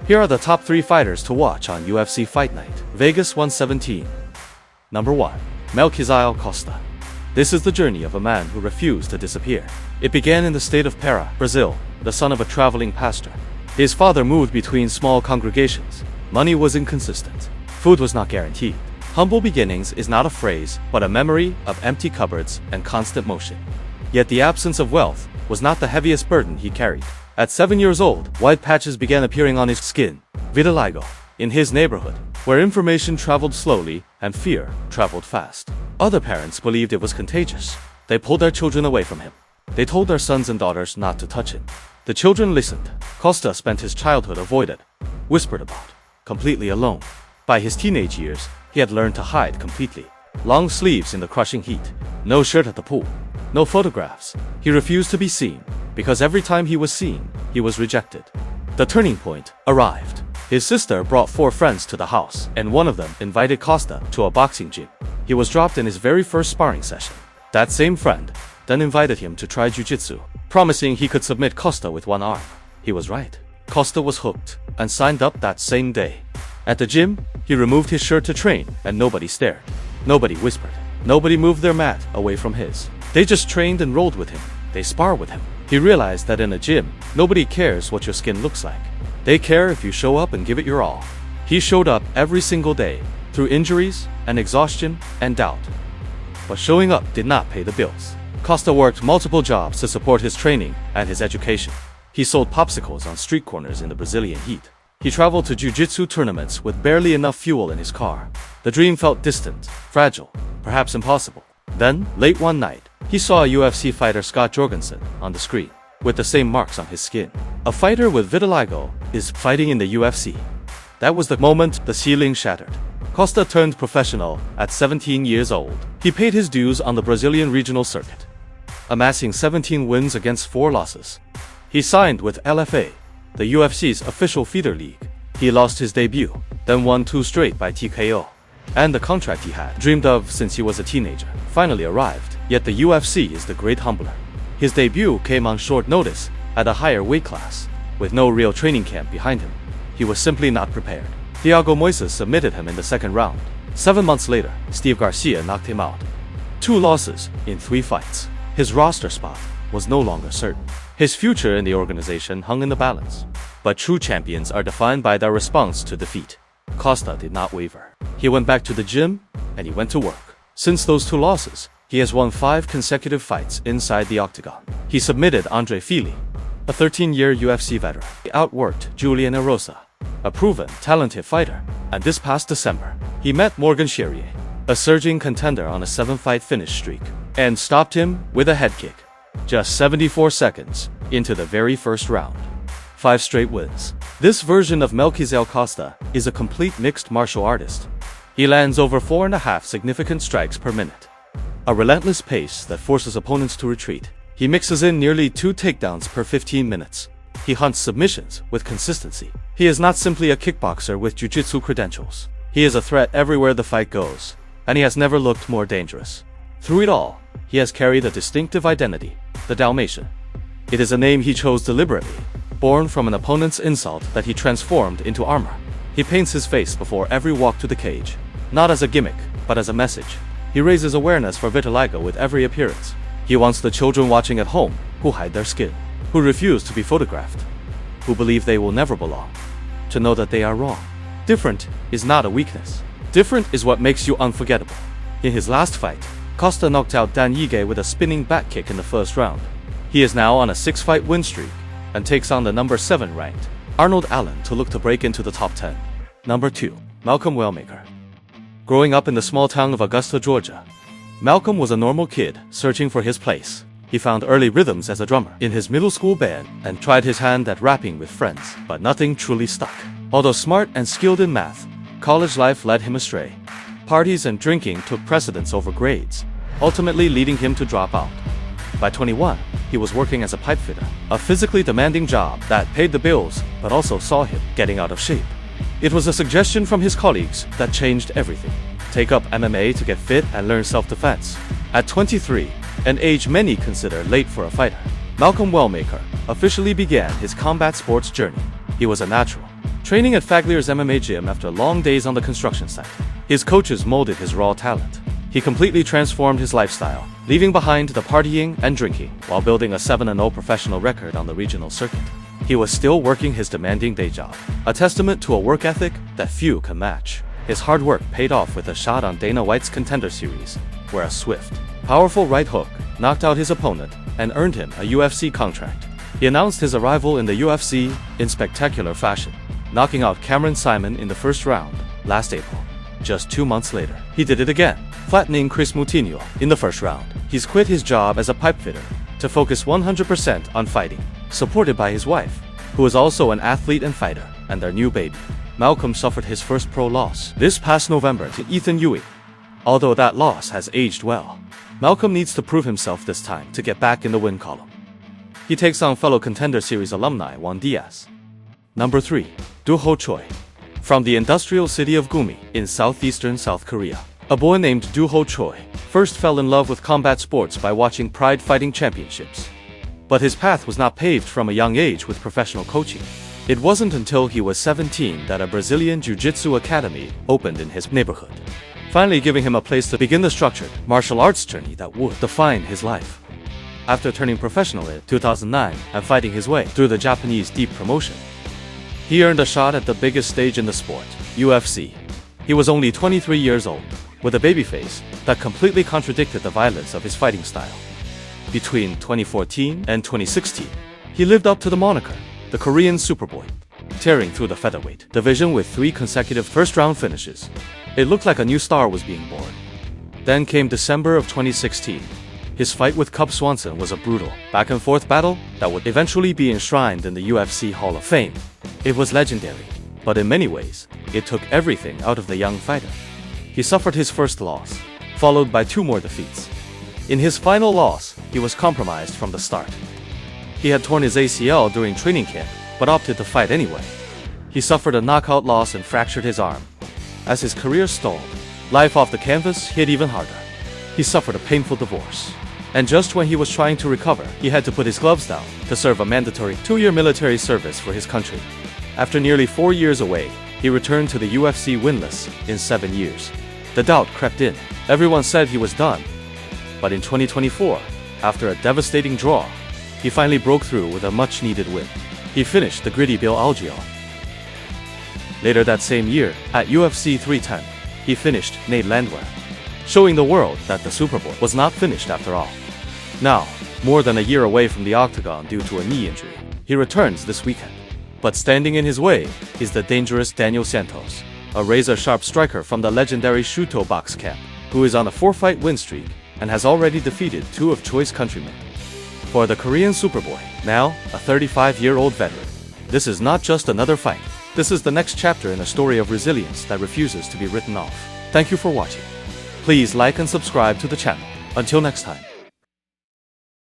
Here are the top 3 fighters to watch on UFC Fight Night Vegas 117. Number 1. Melquizael Costa. This is the journey of a man who refused to disappear. It began in the state of Para, Brazil, the son of a traveling pastor. His father moved between small congregations. Money was inconsistent. Food was not guaranteed. Humble beginnings is not a phrase, but a memory of empty cupboards and constant motion. Yet the absence of wealth was not the heaviest burden he carried. At 7 years old, white patches began appearing on his skin. Vitiligo. In his neighborhood, where information traveled slowly and fear traveled fast. Other parents believed it was contagious. They pulled their children away from him. They told their sons and daughters not to touch him. The children listened. Costa spent his childhood avoided, whispered about, completely alone. By his teenage years, he had learned to hide completely. Long sleeves in the crushing heat, no shirt at the pool, no photographs. He refused to be seen, because every time he was seen, he was rejected. The turning point arrived. His sister brought 4 friends to the house, and one of them invited Costa to a boxing gym. He was dropped in his very first sparring session. That same friend then invited him to try jiu-jitsu, promising he could submit Costa with one arm. He was right. Costa was hooked and signed up that same day. At the gym, he removed his shirt to train, and nobody stared. Nobody whispered. Nobody moved their mat away from his. They just trained and rolled with him. They sparred with him. He realized that in a gym, nobody cares what your skin looks like. They care if you show up and give it your all. He showed up every single day, through injuries and exhaustion and doubt. But showing up did not pay the bills. Costa worked multiple jobs to support his training and his education. He sold popsicles on street corners in the Brazilian heat. He traveled to jiu-jitsu tournaments with barely enough fuel in his car. The dream felt distant, fragile, perhaps impossible. Then, late one night, he saw a UFC fighter Scott Jorgensen on the screen, with the same marks on his skin. A fighter with vitiligo is fighting in the UFC. That was the moment the ceiling shattered. Costa turned professional at 17 years old. He paid his dues on the Brazilian regional circuit, amassing 17 wins against 4 losses. He signed with LFA, the UFC's official feeder league. He lost his debut, then won 2 straight by TKO. And the contract he had dreamed of since he was a teenager finally arrived. Yet the UFC is the great humbler. His debut came on short notice at a higher weight class, with no real training camp behind him. He was simply not prepared. Thiago Moises submitted him in the second round. 7 months later, Steve Garcia knocked him out. 2 losses in 3 fights. His roster spot was no longer certain. His future in the organization hung in the balance. But true champions are defined by their response to defeat. Costa did not waver. He went back to the gym, and he went to work. Since those 2 losses, he has won 5 consecutive fights inside the octagon. He submitted Andre Fili, a 13-year UFC veteran. He outworked Julian Erosa, a proven, talented fighter. And this past December, he met Morgan Charrier, a surging contender on a 7-fight finish streak, and stopped him with a head kick. Just 74 seconds into the very first round. 5 straight wins. This version of Melquizael Costa is a complete mixed martial artist. He lands over 4.5 significant strikes per minute. A relentless pace that forces opponents to retreat. He mixes in nearly 2 takedowns per 15 minutes. He hunts submissions with consistency. He is not simply a kickboxer with jiu-jitsu credentials. He is a threat everywhere the fight goes, and he has never looked more dangerous. Through it all, he has carried a distinctive identity, the Dalmatian. It is a name he chose deliberately, born from an opponent's insult that he transformed into armor. He paints his face before every walk to the cage, not as a gimmick, but as a message. He raises awareness for vitiligo with every appearance. He wants the children watching at home, who hide their skin, who refuse to be photographed, who believe they will never belong, to know that they are wrong. Different is not a weakness. Different is what makes you unforgettable. In his last fight, Costa knocked out Dan Ige with a spinning back kick in the first round. He is now on a 6-fight win streak and takes on the number 7 ranked Arnold Allen to look to break into the top 10. Number 2. Malcolm Wellmaker. Growing up in the small town of Augusta, Georgia, Malcolm was a normal kid searching for his place. He found early rhythms as a drummer in his middle school band and tried his hand at rapping with friends, but nothing truly stuck. Although smart and skilled in math, college life led him astray. Parties and drinking took precedence over grades, ultimately leading him to drop out. By 21, he was working as a pipe fitter, a physically demanding job that paid the bills but also saw him getting out of shape. It was a suggestion from his colleagues that changed everything. Take up MMA to get fit and learn self-defense. At 23, an age many consider late for a fighter, Malcolm Wellmaker officially began his combat sports journey. He was a natural, training at Faglier's MMA gym after long days on the construction site. His coaches molded his raw talent. He completely transformed his lifestyle, leaving behind the partying and drinking while building a 7-0 professional record on the regional circuit. He was still working his demanding day job, a testament to a work ethic that few can match. His hard work paid off with a shot on Dana White's Contender Series, where a swift, powerful right hook knocked out his opponent and earned him a UFC contract. He announced his arrival in the UFC in spectacular fashion, knocking out Cameron Simon in the first round last April. Just 2 months later, he did it again, flattening Chris Moutinho in the first round. He's quit his job as a pipe fitter to focus 100% on fighting, supported by his wife, who is also an athlete and fighter, and their new baby. Malcolm suffered his first pro loss this past November to Ethan Ewing. Although that loss has aged well, Malcolm needs to prove himself this time to get back in the win column. He takes on fellow Contender Series alumni Juan Diaz. Number 3. Do-ho Choi. From the industrial city of Gumi in southeastern South Korea, a boy named Do-ho Choi first fell in love with combat sports by watching Pride Fighting Championships. But his path was not paved from a young age with professional coaching. It wasn't until he was 17 that a Brazilian jiu-jitsu academy opened in his neighborhood, finally giving him a place to begin the structured martial arts journey that would define his life. After turning professional in 2009 and fighting his way through the Japanese deep promotion, he earned a shot at the biggest stage in the sport, UFC. He was only 23 years old, with a baby face that completely contradicted the violence of his fighting style. Between 2014 and 2016, he lived up to the moniker, the Korean Superboy, tearing through the featherweight division with 3 consecutive first-round finishes. It looked like a new star was being born. Then came December of 2016. His fight with Cub Swanson was a brutal, back-and-forth battle that would eventually be enshrined in the UFC Hall of Fame. It was legendary, but in many ways, it took everything out of the young fighter. He suffered his first loss, followed by 2 more defeats. In his final loss, he was compromised from the start. He had torn his ACL during training camp, but opted to fight anyway. He suffered a knockout loss and fractured his arm. As his career stalled, life off the canvas hit even harder. He suffered a painful divorce. And just when he was trying to recover, he had to put his gloves down to serve a mandatory 2-year military service for his country. After nearly 4 years away, he returned to the UFC winless in 7 years. The doubt crept in. Everyone said he was done. But in 2024, after a devastating draw, he finally broke through with a much-needed win. He finished the gritty Bill Algeo. Later that same year, at UFC 310, he finished Nate Landwehr, showing the world that the Superboy was not finished after all. Now, more than a year away from the octagon due to a knee injury, he returns this weekend. But standing in his way is the dangerous Daniel Santos, a razor-sharp striker from the legendary Shuto Box camp, who is on a 4-fight win streak and has already defeated 2 of Choi's countrymen. For the Korean Superboy, now a 35-year-old veteran, this is not just another fight. This is the next chapter in a story of resilience that refuses to be written off. Thank you for watching. Please like and subscribe to the channel. Until next time.